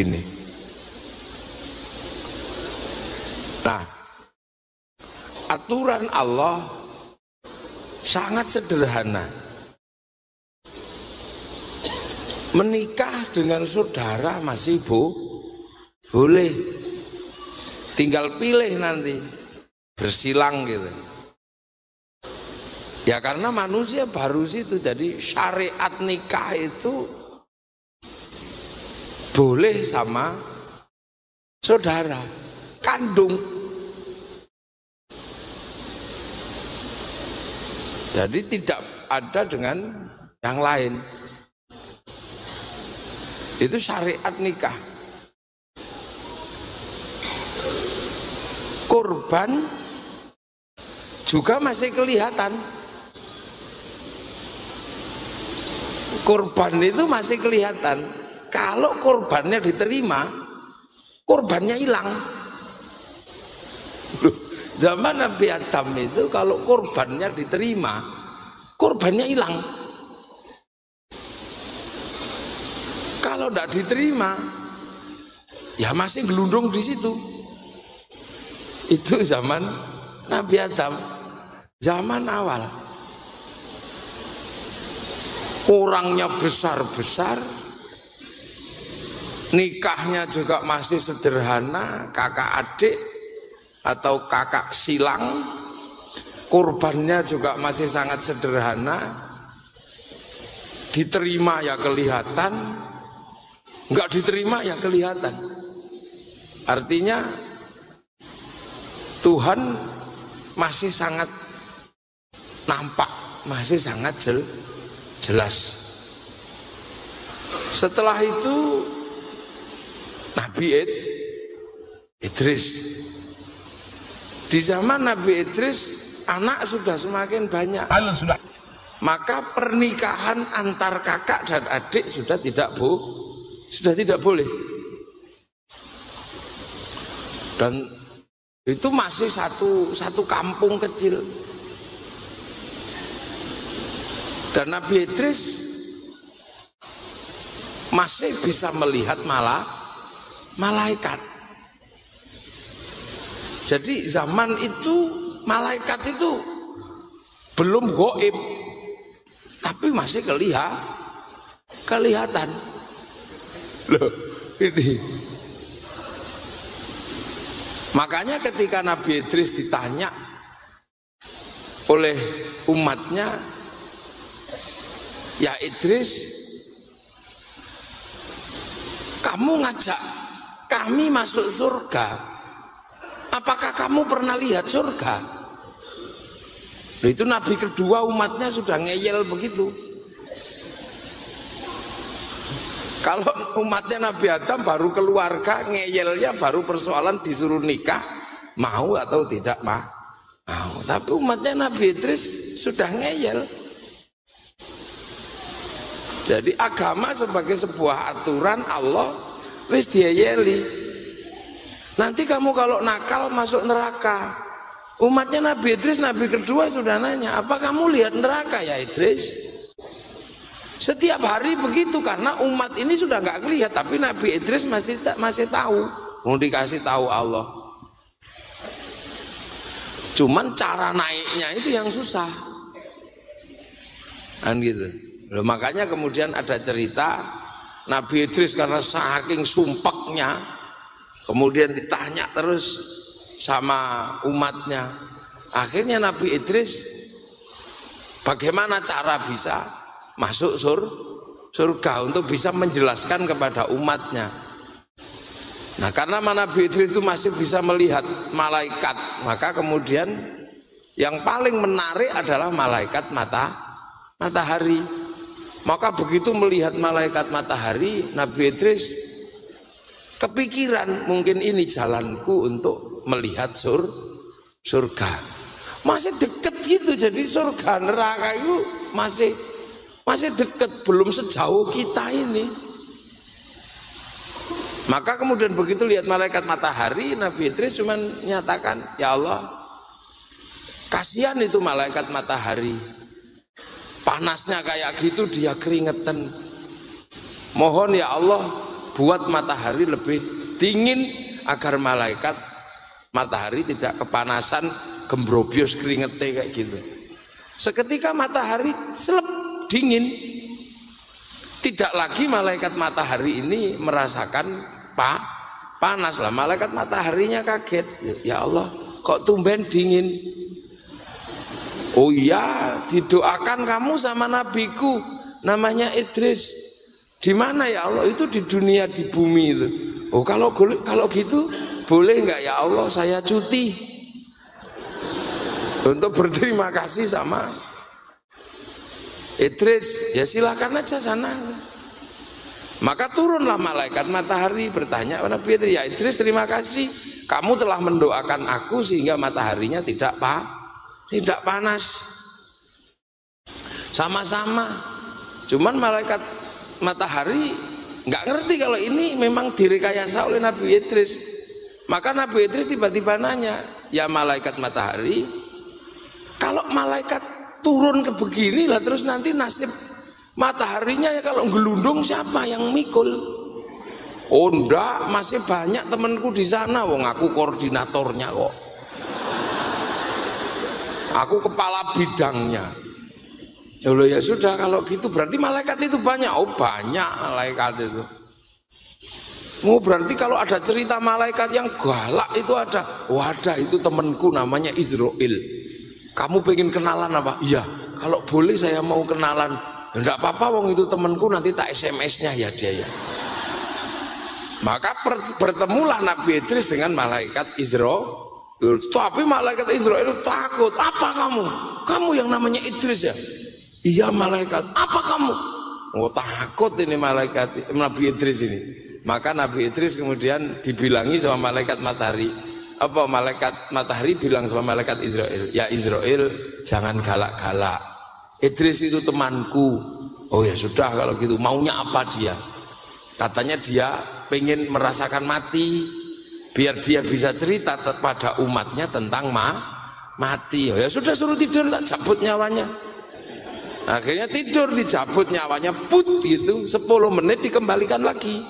begini. Nah, aturan Allah sangat sederhana. Menikah dengan saudara masih boleh. Tinggal pilih nanti bersilang gitu. Ya karena manusia baru situ, jadi syariat nikah itu boleh sama saudara kandung. Jadi tidak ada dengan yang lain. Itu syariat nikah. Korban juga masih kelihatan. Korban itu masih kelihatan. Kalau korbannya diterima, korbannya hilang. Loh, zaman Nabi Adam itu kalau korbannya diterima, korbannya hilang. Kalau tidak diterima, ya masih gelundung di situ. Itu zaman Nabi Adam, zaman awal. Orangnya besar-besar, nikahnya juga masih sederhana, kakak adik atau kakak silang, korbannya juga masih sangat sederhana, diterima ya kelihatan, enggak diterima ya kelihatan. Artinya Tuhan masih sangat nampak, masih sangat jelas. Setelah itu Nabi Idris. Di zaman Nabi Idris anak sudah semakin banyak. Maka pernikahan antar kakak dan adik sudah tidak boleh. Dan itu masih satu kampung kecil. Dan Nabi Idris masih bisa melihat malaikat. Jadi zaman itu malaikat itu belum gaib, tapi masih kelihatan. Loh, ini. Makanya ketika Nabi Idris ditanya oleh umatnya, ya Idris, kamu ngajak kami masuk surga, apakah kamu pernah lihat surga? Nah, itu Nabi kedua umatnya sudah ngeyel begitu. Kalau umatnya Nabi Adam baru keluarga, ngeyelnya baru persoalan disuruh nikah, mau atau tidak mau. Tapi umatnya Nabi Idris sudah ngeyel. Jadi agama sebagai sebuah aturan Allah wis diayeli. Nanti kamu kalau nakal masuk neraka. Umatnya Nabi Idris, Nabi kedua sudah nanya, apa kamu lihat neraka ya Idris? Setiap hari begitu karena umat ini sudah nggak lihat, tapi Nabi Idris masih tahu, mau dikasih tahu Allah. Cuman cara naiknya itu yang susah, kan gitu. Loh, makanya kemudian ada cerita Nabi Idris karena saking sumpeknya, kemudian ditanya terus sama umatnya. Akhirnya Nabi Idris bagaimana cara bisa masuk surga untuk bisa menjelaskan kepada umatnya. Nah, karena Nabi Idris itu masih bisa melihat malaikat, maka kemudian yang paling menarik adalah malaikat matahari. Maka begitu melihat malaikat matahari, Nabi Idris kepikiran, mungkin ini jalanku untuk melihat surga. Masih deket gitu, jadi surga neraka itu masih deket, belum sejauh kita ini. Maka kemudian begitu lihat malaikat matahari, Nabi Idris cuma nyatakan, ya Allah, kasihan itu malaikat matahari, panasnya kayak gitu dia keringetan. Mohon ya Allah, buat matahari lebih dingin agar malaikat matahari tidak kepanasan gembrobios keringetnya kayak gitu. Seketika matahari selep dingin, tidak lagi malaikat matahari ini merasakan panas lah. Malaikat mataharinya kaget, ya Allah kok tumben dingin. Oh iya, didoakan kamu sama nabiku namanya Idris. Di mana ya Allah? Itu di dunia, di bumi itu. Oh kalau gitu boleh nggak ya Allah saya cuti untuk berterima kasih sama Idris? Ya silakan aja sana. Maka turunlah malaikat matahari bertanya kepada Nabi Idris, ya Idris terima kasih kamu telah mendoakan aku sehingga mataharinya tidak panas. Sama-sama. Cuman malaikat matahari nggak ngerti kalau ini memang direkayasa oleh Nabi Idris. Maka Nabi Idris tiba-tiba nanya, ya malaikat matahari, kalau malaikat turun ke begini lah terus nanti nasib mataharinya ya kalau gelundung siapa yang mikul? Oh enggak, masih banyak temanku di sana, wong aku koordinatornya kok. Aku kepala bidangnya. Ya sudah kalau gitu berarti malaikat itu banyak. Oh banyak malaikat itu. Oh berarti kalau ada cerita malaikat yang galak itu ada. Oh ada, itu temanku namanya Israel. Kamu pengen kenalan apa? Iya, kalau boleh saya mau kenalan. Ya enggak apa-apa, wong itu temanku, nanti tak SMS-nya ya dia ya. Maka bertemulah Nabi Idris dengan malaikat Israel. Tapi malaikat Israel takut. Apa kamu? Kamu yang namanya Idris ya? Iya malaikat. Apa kamu? Oh takut ini malaikat Nabi Idris ini. Maka Nabi Idris kemudian dibilangi sama malaikat matahari. Apa malaikat matahari bilang sama malaikat Israel, ya Israel jangan galak-galak, Idris itu temanku. Oh ya sudah kalau gitu, maunya apa dia? Katanya dia pengen merasakan mati biar dia bisa cerita pada umatnya tentang mati. Oh ya sudah suruh tidur, tak cabut nyawanya. Akhirnya tidur, dicabut nyawanya, put gitu, 10 menit dikembalikan lagi.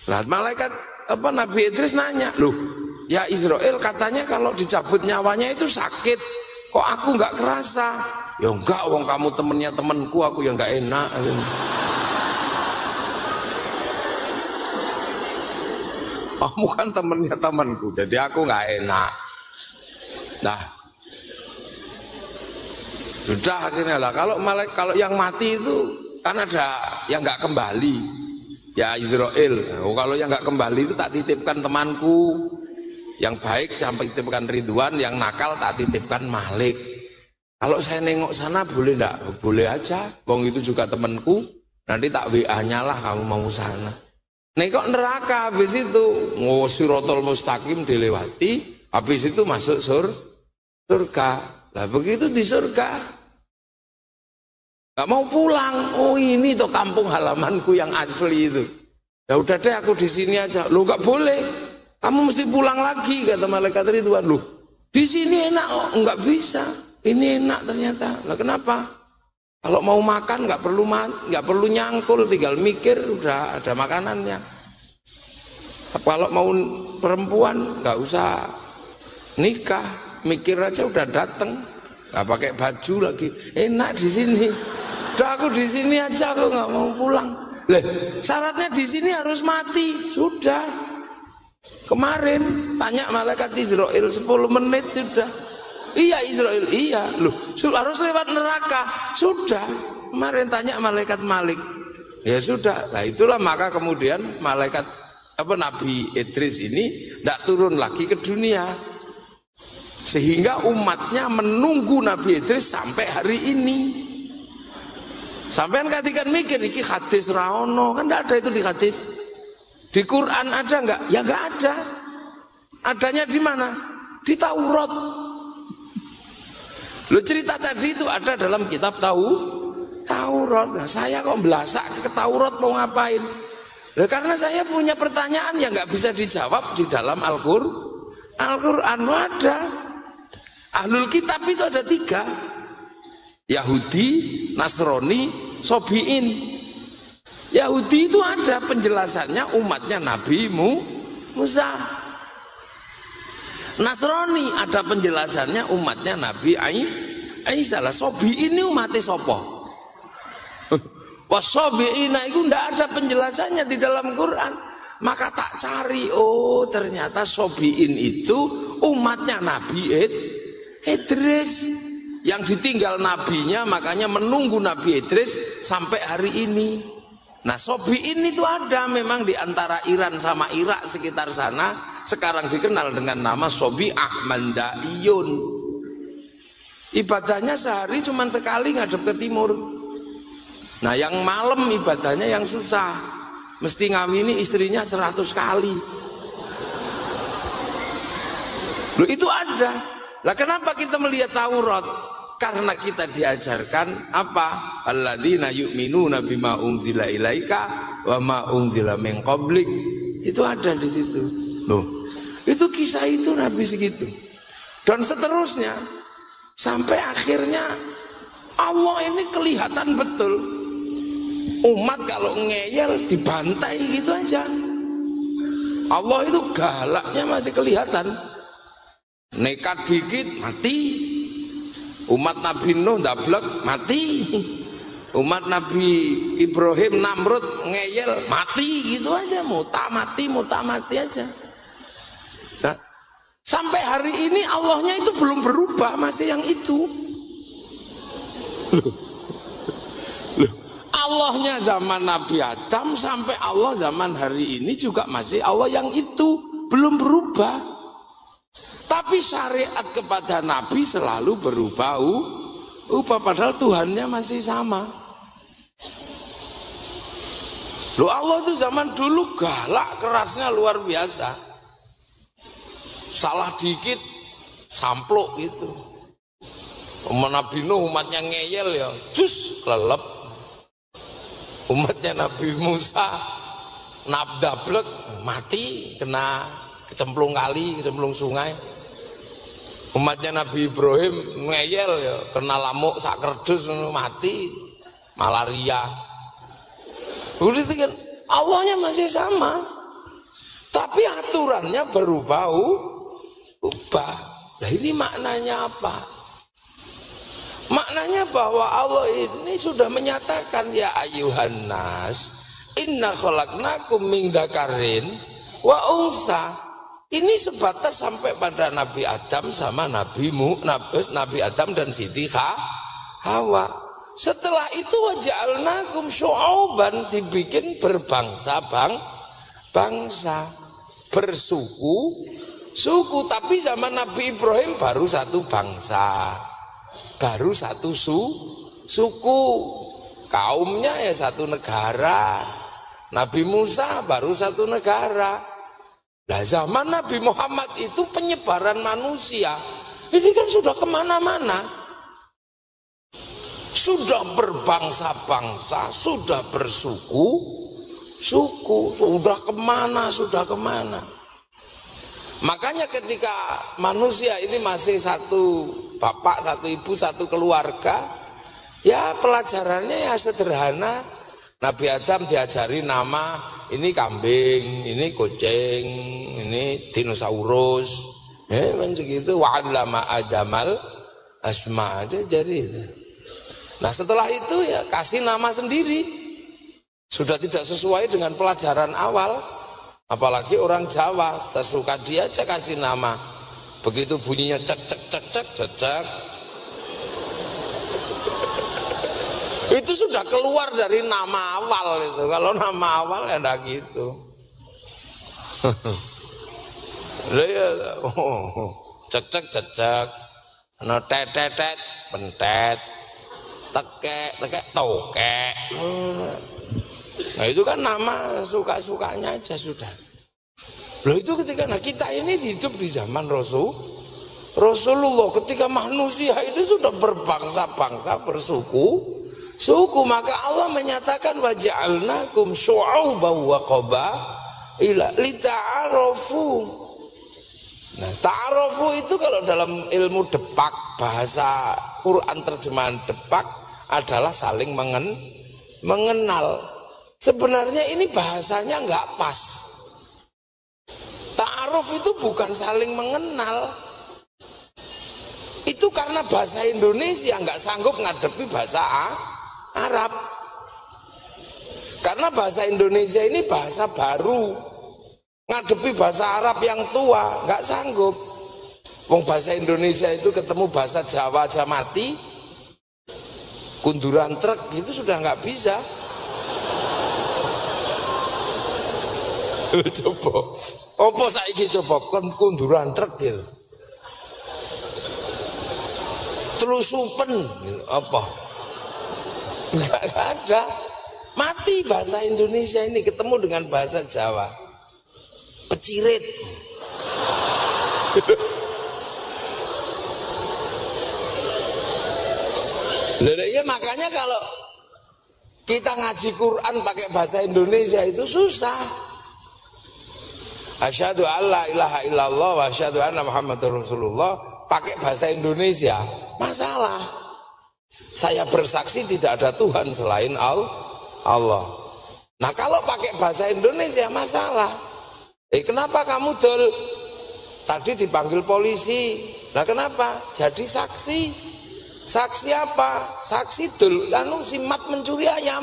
Nah malaikat Nabi Idris nanya, loh ya Israel katanya kalau dicabut nyawanya itu sakit, kok aku nggak kerasa? Ya enggak, wong kamu temennya temenku, aku yang nggak enak. Kamu kan temennya temanku, jadi aku nggak enak. Nah sudah akhirnya lah, kalau yang mati itu kan ada yang nggak kembali, ya Israel. Oh, kalau yang nggak kembali itu tak titipkan temanku yang baik, sampai titipkan Ridwan, yang nakal tak titipkan Malik. Kalau saya nengok sana boleh enggak? Boleh aja, wong itu juga temanku, nanti tak WA-nya lah kamu mau sana. Nengok neraka, habis itu Siratal Mustaqim dilewati, habis itu masuk surga. Lah begitu di surga nggak mau pulang. Oh ini tuh kampung halamanku yang asli itu. Ya udah deh aku di sini aja. Lo nggak boleh, kamu mesti pulang lagi, kata malaikat Ridwan. Loh di sini enak kok? Nggak bisa, ini enak ternyata. Lah kenapa? Kalau mau makan nggak perlu nyangkul, tinggal mikir udah ada makanannya. Kalau mau perempuan nggak usah nikah, mikir aja udah dateng, nggak pakai baju lagi, enak di sini. Udah aku di sini aja, aku nggak mau pulang. Syaratnya di sini harus mati. Sudah kemarin tanya malaikat Israel 10 menit sudah. Iya Israel, iya loh, harus lewat neraka. Sudah kemarin tanya malaikat Malik, ya sudah. Nah itulah maka kemudian malaikat Nabi Idris ini tidak turun lagi ke dunia, sehingga umatnya menunggu Nabi Idris sampai hari ini. Sampean katikan mikir iki hadis raono, kan tidak ada itu di hadis. Di Quran ada nggak? Ya nggak ada. Adanya di mana? Di Taurat. Lo cerita tadi itu ada dalam kitab Taurat. Nah, saya kok belasak ke Taurat mau ngapain? Karena saya punya pertanyaan yang nggak bisa dijawab di dalam Al-Quran. Ada. Ahlul kitab itu ada 3. Yahudi, Nasrani, Sobiin. Yahudi itu ada penjelasannya umatnya Nabi Musa. Nasrani ada penjelasannya umatnya Nabi Isa. Lah Sobi ini umatnya sopo? Wasobiina itu ndak ada penjelasannya di dalam Quran. Maka tak cari, oh ternyata Sobiin itu umatnya Nabi Idris yang ditinggal nabinya, makanya menunggu Nabi Idris sampai hari ini. Nah Sobiin itu ada memang di antara Iran sama Irak sekitar sana, sekarang dikenal dengan nama Sobi Ahmadiyun. Ibadahnya sehari cuma sekali ngadep ke timur. Nah yang malam ibadahnya yang susah, mesti ngawini istrinya 100 kali. Loh itu ada. Lah kenapa kita melihat Taurat? Karena kita diajarkan apa? Alladzina yu'minuna bima unzila ilaika wa ma unzila min qablik. Itu ada di situ. Loh, itu kisah itu Nabi segitu. Dan seterusnya sampai akhirnya Allah ini kelihatan betul. Umat kalau ngeyel dibantai gitu aja. Allah itu galaknya masih kelihatan. Nekat dikit mati. Umat Nabi Nuh dablek mati. Umat Nabi Ibrahim Namrud ngeyel mati gitu aja. Muta mati aja. Nah, sampai hari ini Allahnya itu belum berubah, masih yang itu. Loh, Allahnya zaman Nabi Adam sampai Allah zaman hari ini juga masih Allah yang itu, belum berubah. Tapi syariat kepada Nabi selalu berubah, padahal Tuhannya masih sama. Loh Allah itu zaman dulu galak, kerasnya luar biasa. Salah dikit sampluk gitu. Umat Nabi Nuh umatnya ngeyel ya, cus lelep. Umatnya Nabi Musa nabdablek mati, kena kecemplung kali, kecemplung sungai. Umatnya Nabi Ibrahim ngeyel ya, kena lamuk sak kerdus mati, malaria. Udah kan Allahnya masih sama, tapi aturannya berubah. Nah ini maknanya apa? Maknanya bahwa Allah ini sudah menyatakan ya ayuhan nas, inna khalaqnakum min dzakarin wa unsa. Ini sebatas sampai pada Nabi Adam sama Nabi Adam dan Siti Hawa. Setelah itu waja'alnakum syu'uban, dibikin berbangsa, bersuku, tapi zaman Nabi Ibrahim baru satu bangsa, baru satu suku, kaumnya ya satu negara. Nabi Musa baru satu negara. Nah zaman Nabi Muhammad itu penyebaran manusia ini kan sudah kemana-mana, sudah berbangsa-bangsa, sudah bersuku, sudah kemana. Makanya ketika manusia ini masih satu bapak, satu ibu, satu keluarga, ya pelajarannya ya sederhana. Nabi Adam diajari nama, ini kambing, ini kucing, ini dinosaurus, segitu. Wa'allama Adamal asma, dia jadi itu. Nah setelah itu ya kasih nama sendiri, sudah tidak sesuai dengan pelajaran awal. Apalagi orang Jawa, tersuka dia aja kasih nama. Begitu bunyinya cek. Itu sudah keluar dari nama awal itu. Kalau nama awal ya enggak gitu. Cek. No tetet pentet. Tekek tokek. Nah itu kan nama suka-sukanya aja sudah. Loh itu ketika kita ini hidup di zaman Rasulullah, ketika manusia itu sudah berbangsa-bangsa, bersuku, maka Allah menyatakan waja'alnakum syu'uban wa qabaila lita'arafu. Nah, ta'arafu itu kalau dalam ilmu depak, bahasa Quran terjemahan depak adalah saling mengenal. Sebenarnya ini bahasanya nggak pas. Ta'aruf itu bukan saling mengenal. Itu karena bahasa Indonesia nggak sanggup ngadepi bahasa Arab. Karena bahasa Indonesia ini bahasa baru, ngadepi bahasa Arab yang tua nggak sanggup. Wong bahasa Indonesia itu ketemu bahasa Jawa aja mati, kunduran truk itu sudah nggak bisa. Coba, apa saiki coba kunduran truk gitu, telusupen gitu, apa? Nggak ada. Mati bahasa Indonesia ini ketemu dengan bahasa Jawa, pecirit. Ya makanya kalau kita ngaji Quran pakai bahasa Indonesia itu susah. Asyhadu alla ilaha illallah wa asyhadu anna Muhammadur Rasulullah pakai bahasa Indonesia masalah. Saya bersaksi tidak ada Tuhan selain Allah. Nah kalau pakai bahasa Indonesia masalah. Kenapa kamu dol? Tadi dipanggil polisi. Nah kenapa? Jadi saksi. Saksi apa? Saksi dol simat mencuri ayam.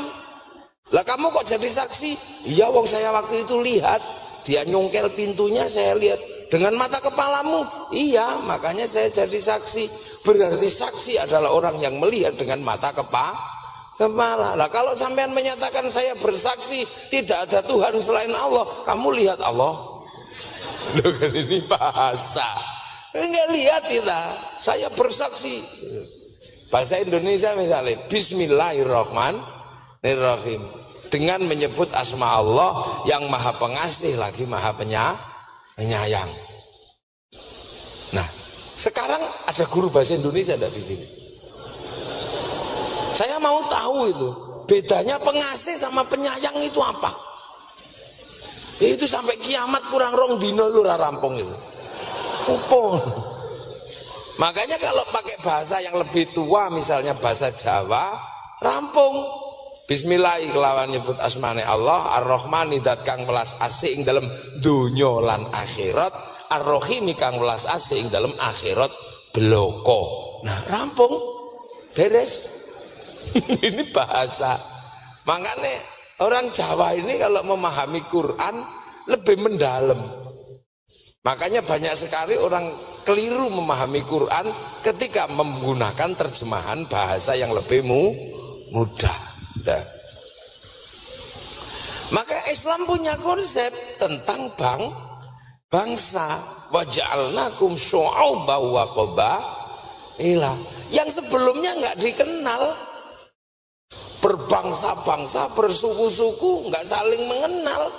Lah kamu kok jadi saksi? Iya wong saya waktu itu lihat dia nyongkel pintunya, saya lihat dengan mata kepalamu. Iya, makanya saya jadi saksi. Berarti saksi adalah orang yang melihat dengan mata kepala. Lah kalau sampean menyatakan saya bersaksi tidak ada Tuhan selain Allah, kamu lihat Allah. Loh kan ini bahasa. Enggak lihat kita. Saya bersaksi. Bahasa Indonesia misalnya Bismillahirrahmanirrahim. Dengan menyebut asma Allah yang maha pengasih lagi maha penyayang. Nah, sekarang ada guru bahasa Indonesia ada di sini. Saya mau tahu itu bedanya pengasih sama penyayang itu apa? Itu sampai kiamat kurang rong dino lu rampung itu. Upong. Makanya kalau pakai bahasa yang lebih tua misalnya bahasa Jawa rampung. Bismillah kelawan nyebut asmane Allah, Ar-Rahman dat kang welas asih ing dalem donya lan akhirat, Ar-Rahim kang welas asih ing dalem akhirat bloko. Nah, rampung. Beres. Ini bahasa. Makanya orang Jawa ini kalau memahami Quran lebih mendalam. Makanya banyak sekali orang keliru memahami Quran ketika menggunakan terjemahan bahasa yang lebih mudah. Maka Islam punya konsep tentang bangsa, waja'alnakum syu'uban wa qabaila, yang sebelumnya nggak dikenal, berbangsa-bangsa, bersuku-suku, nggak saling mengenal.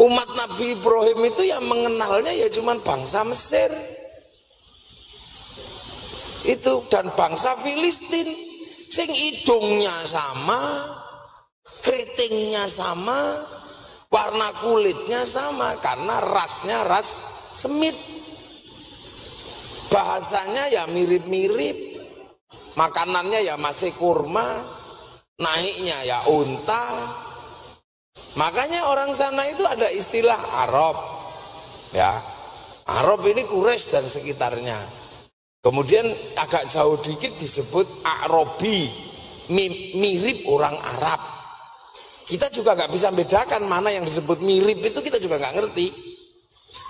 Umat Nabi Ibrahim itu yang mengenalnya ya cuman bangsa Mesir itu dan bangsa Filistin. Sing hidungnya sama, keritingnya sama, warna kulitnya sama, karena rasnya ras Semit. Bahasanya ya mirip-mirip, makanannya ya masih kurma, naiknya ya unta. Makanya orang sana itu ada istilah Arab, ya. Arab ini Quraisy dan sekitarnya. Kemudian agak jauh dikit disebut Arabi, mirip orang Arab. Kita juga nggak bisa bedakan mana yang disebut mirip, itu kita juga nggak ngerti.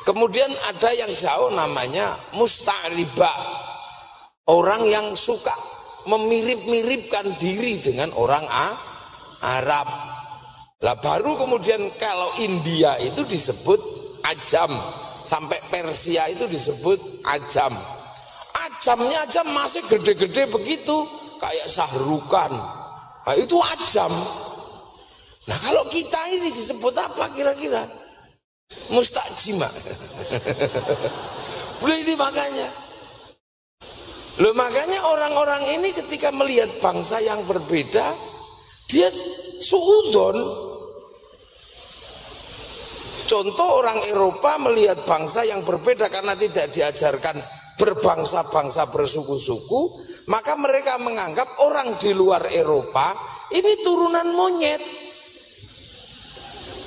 Kemudian ada yang jauh namanya musta'riba, orang yang suka memirip-miripkan diri dengan orang Arab. Lah baru kemudian kalau India itu disebut Ajam, sampai Persia itu disebut Ajam. Ajamnya aja masih gede-gede begitu, kayak Sahrukan. Nah, itu Ajam. Nah kalau kita ini disebut apa kira-kira? Mustajima. Udah ini makanya. Loh makanya orang-orang ini ketika melihat bangsa yang berbeda, dia suudon. Contoh orang Eropa melihat bangsa yang berbeda karena tidak diajarkan berbangsa-bangsa bersuku-suku, maka mereka menganggap orang di luar Eropa ini turunan monyet.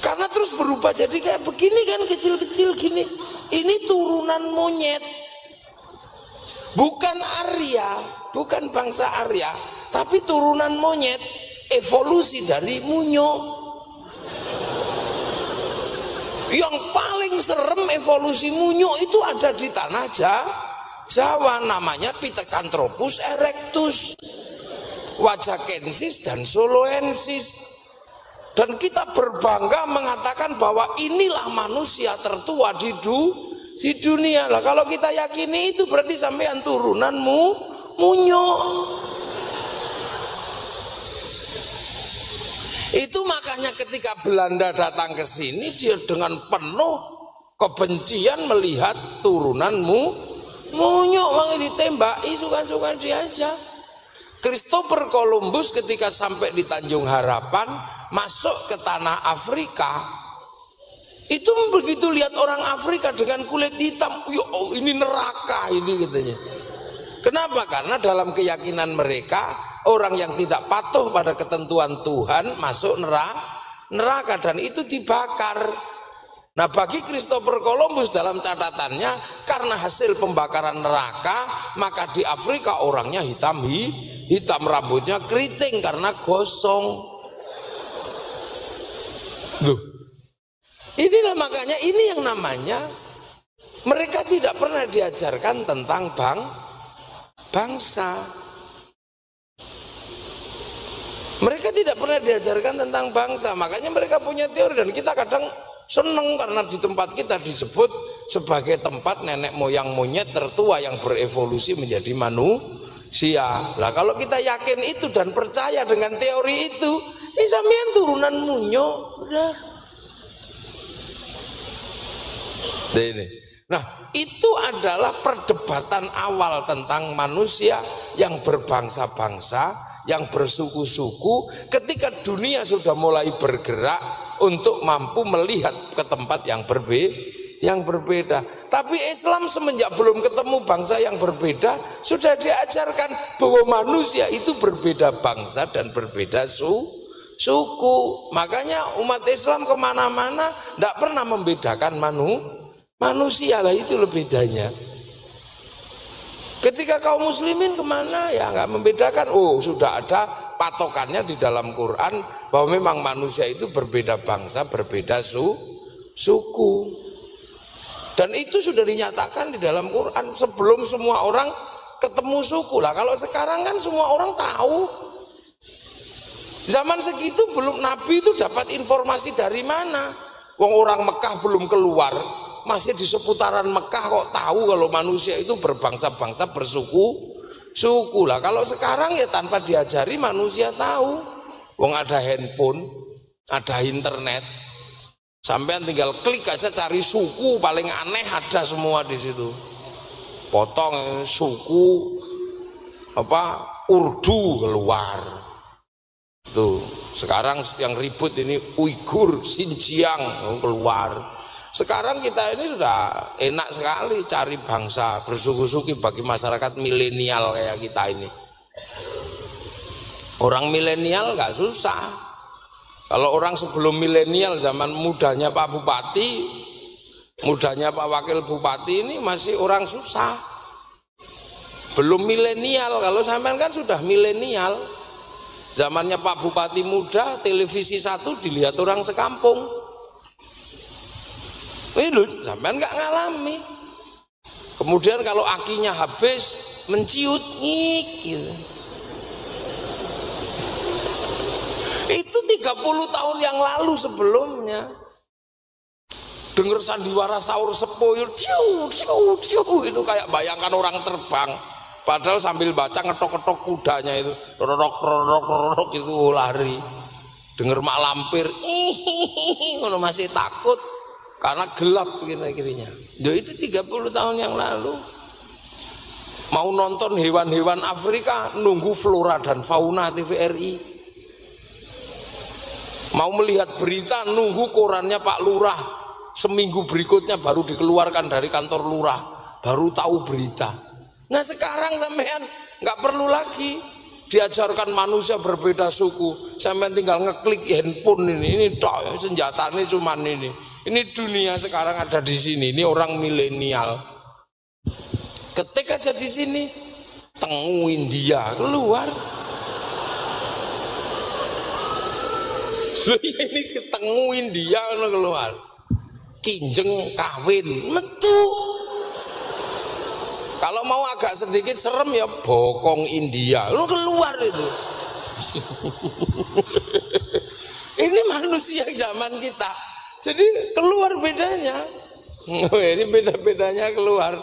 Karena terus berubah jadi kayak begini kan, kecil-kecil gini. Ini turunan monyet. Bukan Arya, bukan bangsa Arya, tapi turunan monyet, evolusi dari munyo. Yang paling serem evolusi munyo itu ada di tanah Jawa, namanya Pithecanthropus erectus, Wajakensis dan Soloensis. Dan kita berbangga mengatakan bahwa inilah manusia tertua di dunia. Lah kalau kita yakini itu berarti sampean turunanmu munyo. Itu makanya ketika Belanda datang ke sini, dia dengan penuh kebencian melihat turunanmu munyo, malah ditembaki, suka-suka diajak. Christopher Columbus ketika sampai di Tanjung Harapan, masuk ke tanah Afrika, itu begitu lihat orang Afrika dengan kulit hitam, ya Allah, ini neraka ini katanya. Kenapa? Karena dalam keyakinan mereka, orang yang tidak patuh pada ketentuan Tuhan masuk neraka dan itu dibakar. Nah, bagi Christopher Columbus dalam catatannya, karena hasil pembakaran neraka, maka di Afrika orangnya hitam, rambutnya keriting karena gosong. Loh, inilah makanya ini yang namanya mereka tidak pernah diajarkan tentang bangsa. Mereka tidak pernah diajarkan tentang bangsa, makanya mereka punya teori dan kita kadang seneng karena di tempat kita disebut sebagai tempat nenek moyang monyet tertua yang berevolusi menjadi manusia. Lah kalau kita yakin itu dan percaya dengan teori itu, sampean turunan munyo udah. Ini. Nah, itu adalah perdebatan awal tentang manusia yang berbangsa-bangsa, yang bersuku-suku, ketika dunia sudah mulai bergerak untuk mampu melihat ke tempat yang berbeda. Tapi Islam semenjak belum ketemu bangsa yang berbeda, sudah diajarkan bahwa manusia itu berbeda bangsa dan berbeda suku. Makanya umat Islam kemana-mana tidak pernah membedakan manusia, lah itu bedanya. Ketika kaum muslimin kemana ya nggak membedakan. Oh, sudah ada patokannya di dalam Quran bahwa memang manusia itu berbeda bangsa, berbeda suku. Dan itu sudah dinyatakan di dalam Quran sebelum semua orang ketemu suku. Lah kalau sekarang kan semua orang tahu. Zaman segitu belum, Nabi itu dapat informasi dari mana? Wong orang Mekah belum keluar, masih di seputaran Mekah kok tahu kalau manusia itu berbangsa-bangsa, bersuku lah. Kalau sekarang ya tanpa diajari manusia tahu. Wong ada handphone, ada internet, sampean tinggal klik aja cari suku paling aneh ada semua di situ. Potong suku Urdu keluar. Tuh sekarang yang ribut ini Uighur, Xinjiang keluar. Sekarang kita ini sudah enak sekali cari bangsa bersuku-suku bagi masyarakat milenial kayak kita ini. Orang milenial nggak susah. Kalau orang sebelum milenial, zaman mudanya Pak Bupati, mudanya Pak Wakil Bupati ini masih orang susah. Belum milenial, kalau sampean kan sudah milenial. Zamannya Pak Bupati muda, televisi satu dilihat orang sekampung. Ini loh, sampean nggak ngalami. Kemudian kalau akinya habis, menciut ngik gitu. Itu 30 tahun yang lalu sebelumnya. Dengar sandiwara sahur sepo itu kayak bayangkan orang terbang. Padahal sambil baca ngetok-ngetok kudanya itu, rorok itu lari. Dengar mak lampir, ngono masih takut karena gelap kira-kiranya. Ya itu 30 tahun yang lalu. Mau nonton hewan-hewan Afrika nunggu Flora dan Fauna TVRI. Mau melihat berita nunggu korannya Pak Lurah. Seminggu berikutnya baru dikeluarkan dari kantor lurah, baru tahu berita. Nah sekarang sampean nggak perlu lagi diajarkan manusia berbeda suku, sampai tinggal ngeklik handphone ini tok, senjatanya cuman ini. Ini dunia sekarang ada di sini. Ini orang milenial. Ketik aja di sini, tengu India keluar. Ini ketemu India keluar. Kinjeng kawin metu. Kalau mau agak sedikit serem ya bokong India, lu keluar itu. Ini manusia zaman kita, jadi keluar bedanya. Ini beda-bedanya keluar.